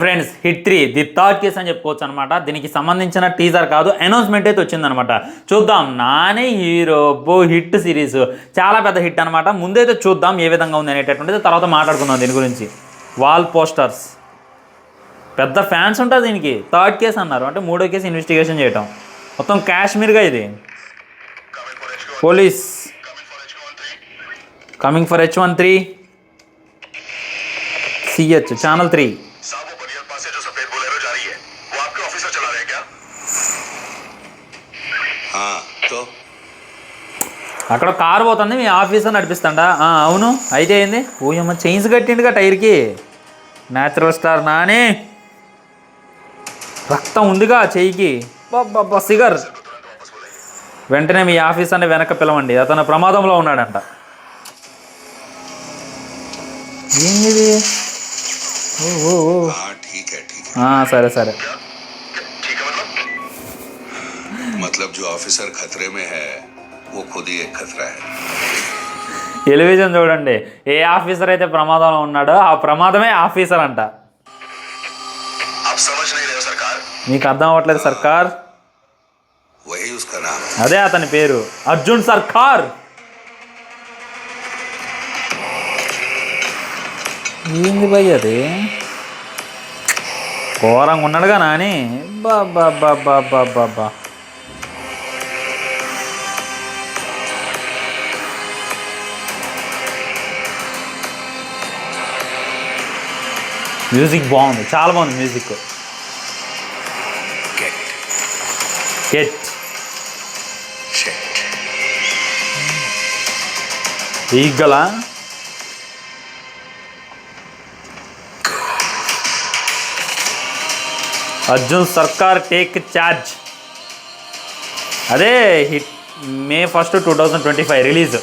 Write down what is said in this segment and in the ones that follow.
Friends hit 3 the third case అని చెప్పుకోవచ్చు అనమాట. దీనికి సంబంధించిన టీజర్ కాదు, అనౌన్స్మెంట్ అయితే వచ్చిందనమాట. చూద్దాం. నాని హీరో హిట్ సిరీస్ చాలా పెద్ద హిట్ అనమాట. ముందైతే చూద్దాం ఏ విధంగా ఉంది అనేటటువంటిది, తర్వాత మాట్లాడుకుందాం దీని గురించి. వాల్ పోస్టర్స్, పెద్ద ఫ్యాన్స్ ఉంటారు దీనికి. థర్డ్ కేస్ అన్నారు అంటే మూడో కేసు ఇన్వెస్టిగేషన్ చేయటం. మొత్తం కాశ్మీర్గా ఇది. Police coming for H13 CH channel 3. అక్కడ కారు పోతుంది, మీ ఆఫీసర్ నడిపిస్తాడా? అవును. అయితే అయింది. ఓయమ్మ చైన్స్ కట్టిండుగా టైర్కి. Natural star Nani. రక్తం ఉందిగా చెయ్యికి. బాబా సిగర్. వెంటనే మీ ఆఫీసర్ని వెనక పిలవండి, అతను ప్రమాదంలో ఉన్నాడంట. ఏంది? సరే సరే. मतलब जो ऑफिसर खतरे में है वो खुद ही एक खतरा है. టెలివిజన్ చూడండి, ఏ ఆఫీసర్ అయితే ప్రమాదంలో ఉన్నాడో ఆ ప్రమాదమే ఆఫీసర్ అంట. మీకు అర్థం అవ్వట్లేదు సర్కార్? అదే అతని పేరు, అర్జున్ సర్కార్. ఏంది భయ్ అది? ఘోరంగా ఉన్నాడుగా నాని. బాబా బాబా బాబా. మ్యూజిక్ బాగుంది, చాలా బాగుంది మ్యూజిక్. గెట్ ఈగల అర్జున్ సర్కార్ టేక్ ఛార్జ్. అదే హిట్ May 1, 2025 రిలీజ్.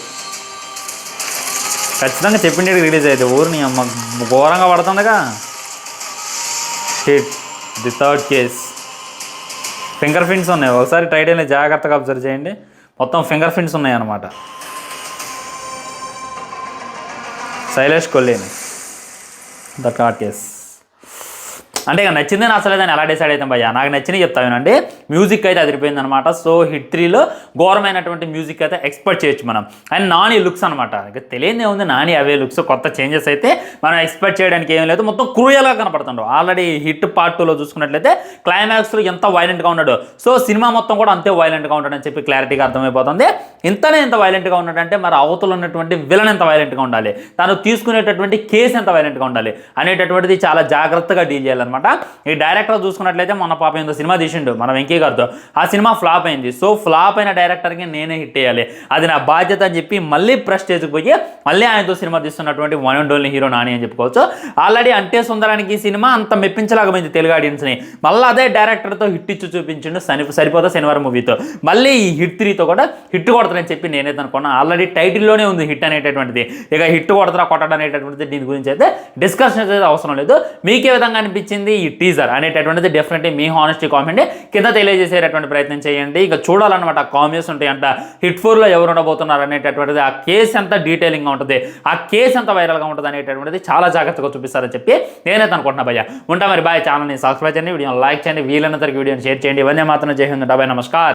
ఖచ్చితంగా చెప్పిండేది రిలీజ్ అయితే. ఊరిని అమ్మ ఘోరంగా పడుతుందిగా. Hit the third case. Finger prints ఉన్నాయి. ఒకసారి టైటిల్ని జాగ్రత్తగా అబ్జర్వ్ చేయండి. మొత్తం ఫింగర్ ప్రింట్స్ ఉన్నాయి అన్నమాట. Sailesh Kolanu the third case. అంటే ఇక నచ్చిందే నచ్చలేదని ఎలా డిసైడ్ అవుతాం భయ్యా? నాకు నచ్చినవి చెప్తానండి. మ్యూజిక్ అయితే అదిరిపోయింది అనమాట. సో హిట్ 3లో ఘోరమైనటువంటి మ్యూజిక్ అయితే ఎక్స్పెక్ట్ చేయొచ్చు మనం. అండ్ నాని లుక్స్ అనమాట. ఇక తెలియదే ఉంది, నాని అవే లుక్స్. కొత్త చేంజెస్ అయితే మనం ఎక్స్పెక్ట్ చేయడానికి ఏం లేదు. మొత్తం క్రూయల్గా కనపడుతుండ్రు. ఆల్రెడీ హిట్ పార్ట్ 2లో చూసుకున్నట్లయితే క్లైమాక్స్లో ఎంత వైలెంట్గా ఉన్నాడు. సో సినిమా మొత్తం కూడా అంతే వైలెంట్గా ఉంటాడని చెప్పి క్లారిటీగా అర్థమైపోతుంది. ఇంతనే ఎంత వైలెంట్గా ఉన్నాడంటే మరి అవతల ఉన్నటువంటి విలన్ ఎంత వైలెంట్గా ఉండాలి, తను తీసుకునేటటువంటి కేసు ఎంత వైలెంట్గా ఉండాలి అనేటటువంటిది చాలా జాగ్రత్తగా డీల్ చేయాలన్నమాట. ఈ డైరెక్టర్ చూసుకున్నట్లయితే మన పాప ఏందో సినిమా తీసిండు మన వెంకీ గారితో. ఆ సినిమా ఫ్లాప్ అయింది. సో ఫ్లాప్ అయిన డైరెక్టర్కి నేనే హిట్ చేయాలి, అది నా బాధ్యత అని చెప్పి మళ్ళీ ప్రెస్టేజ్కి పోయి మళ్ళీ ఆయనతో సినిమా తీస్తున్నటువంటి one and only hero Nani అని చెప్పుకోవచ్చు. ఆల్రెడీ అంటే సుందరానికి ఈ సినిమా అంత మెప్పించలేకపోయింది తెలుగు ఆడియన్స్ని. మళ్ళీ అదే డైరెక్టర్తో హిట్ ఇచ్చి చూపించిండు సరిపోతా శనివారం మూవీతో. మళ్ళీ ఈ హిట్ 3తో కూడా హిట్ కొడతారని చెప్పి నేనైతే అనుకున్నా. ఆల్రెడీ టైటిల్లోనే ఉంది హిట్ అనేటటువంటిది. ఇక హిట్ కొడతారా కొట్టడం అనేటటువంటిది దీని గురించి అయితే డిస్కషన్ అయితే అవసరం లేదు. మీకు ఏ విధంగా అనిపించింది ఈ టీజర్ అనేటటువంటిది డెఫినెట్లీ మీ హానెస్టీ కామెంట్ కింద తెలియజేసేటటువంటి ప్రయత్నం చేయండి. ఇక చూడాలన్నమాట కామెంట్స్ ఉంటాయంట. హిట్ 4లో ఎవరు ఉండబోతున్నారు అనేటటువంటిది, ఆ కేసు ఎంత డీటెయిలింగ్గా ఉంటుంది, ఆ కేసు ఎంత వైరల్గా ఉంటుంది అనేటటువంటిది చాలా జాగ్రత్తగా చూపిస్తారని చెప్పి నేనైతే అనుకుంటున్నా భయ్య. ఉంటా మరి బాయ్. ఛానల్ని సబ్స్క్రైబ్ చేయండి, వీడియోని లైక్ చేయండి, వీలైనంతవరకు వీడియోని షేర్ చేయండి. ఇవన్నీ మాత్రం జై హింద్, బాయ్, నమస్కారం.